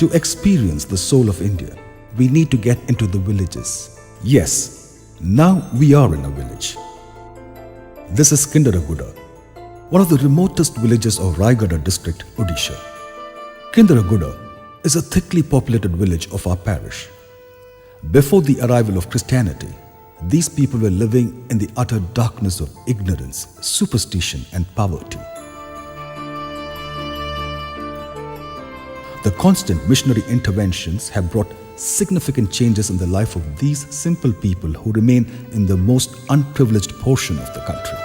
To experience the soul of India, we need to get into the villages. Yes, now we are in a village. This is Kindaraguda, one of the remotest villages of Raigada district, Odisha. Kindaraguda is a thickly populated village of our parish. Before the arrival of Christianity, these people were living in the utter darkness of ignorance, superstition and poverty. The constant missionary interventions have brought significant changes in the life of these simple people who remain in the most unprivileged portion of the country.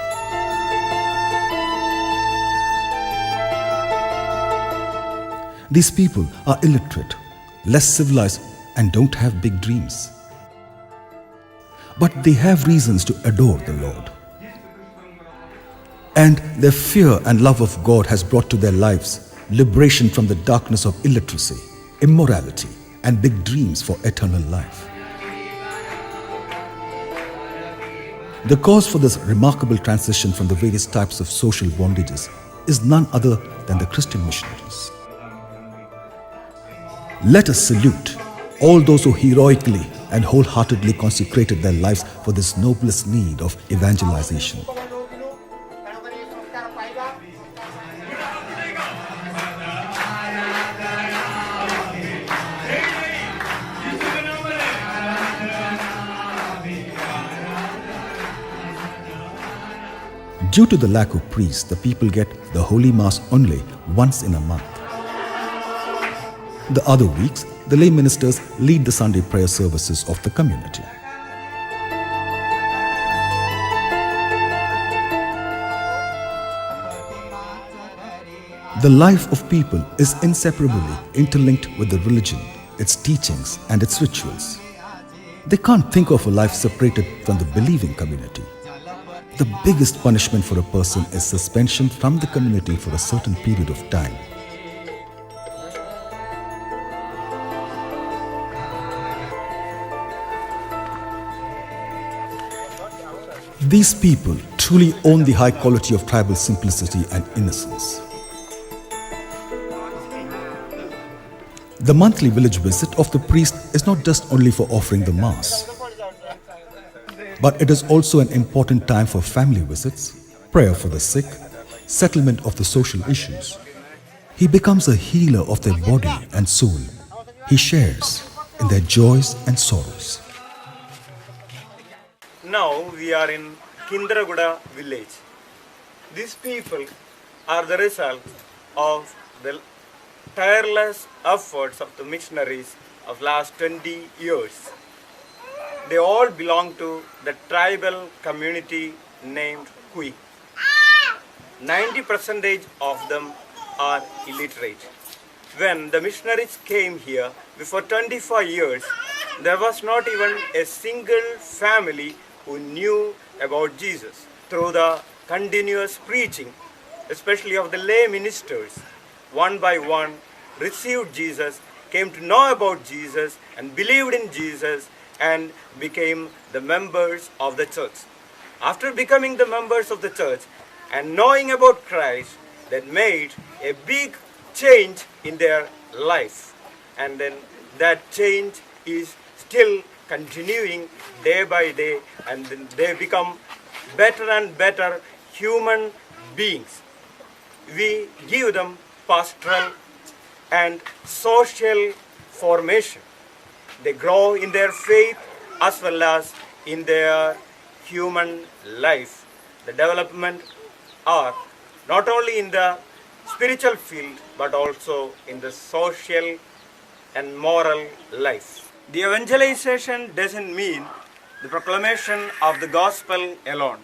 These people are illiterate, less civilized, and don't have big dreams. But they have reasons to adore the Lord. And their fear and love of God has brought to their lives liberation from the darkness of illiteracy, immorality, and big dreams for eternal life. The cause for this remarkable transition from the various types of social bondages is none other than the Christian missionaries. Let us salute all those who heroically and wholeheartedly consecrated their lives for this noblest need of evangelization. Due to the lack of priests, the people get the Holy Mass only once in a month. The other weeks, the lay ministers lead the Sunday prayer services of the community. The life of people is inseparably interlinked with the religion, its teachings and its rituals. They can't think of a life separated from the believing community. The biggest punishment for a person is suspension from the community for a certain period of time. These people truly own the high quality of tribal simplicity and innocence. The monthly village visit of the priest is not just only for offering the Mass, but it is also an important time for family visits, prayer for the sick, settlement of the social issues. He becomes a healer of their body and soul. He shares in their joys and sorrows. Now we are in Kindaraguda village. These people are the result of the tireless efforts of the missionaries of last 20 years. They all belong to the tribal community named Kui. 90% of them are illiterate. When the missionaries came here before 25 years, there was not even a single family who knew about Jesus. Through the continuous preaching, especially of the lay ministers, one by one received Jesus, came to know about Jesus and believed in Jesus and became the members of the church. After becoming the members of the church and knowing about Christ, that made a big change in their life. And then that change is still continuing day by day, and then they become better and better human beings. We give them pastoral and social formation. They grow in their faith as well as in their human life. The development are not only in the spiritual field but also in the social and moral life. The evangelization doesn't mean the proclamation of the gospel alone.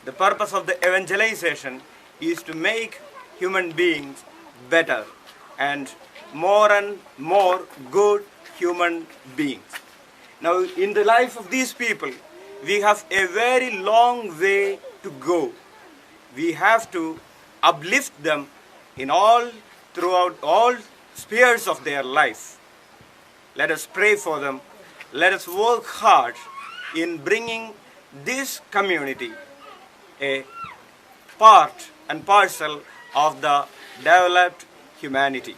The purpose of the evangelization is to make human beings better and more good human beings. Now, in the life of these people, we have a very long way to go. We have to uplift them throughout all spheres of their life. Let us pray for them. Let us work hard in bringing this community a part and parcel of the developed humanity.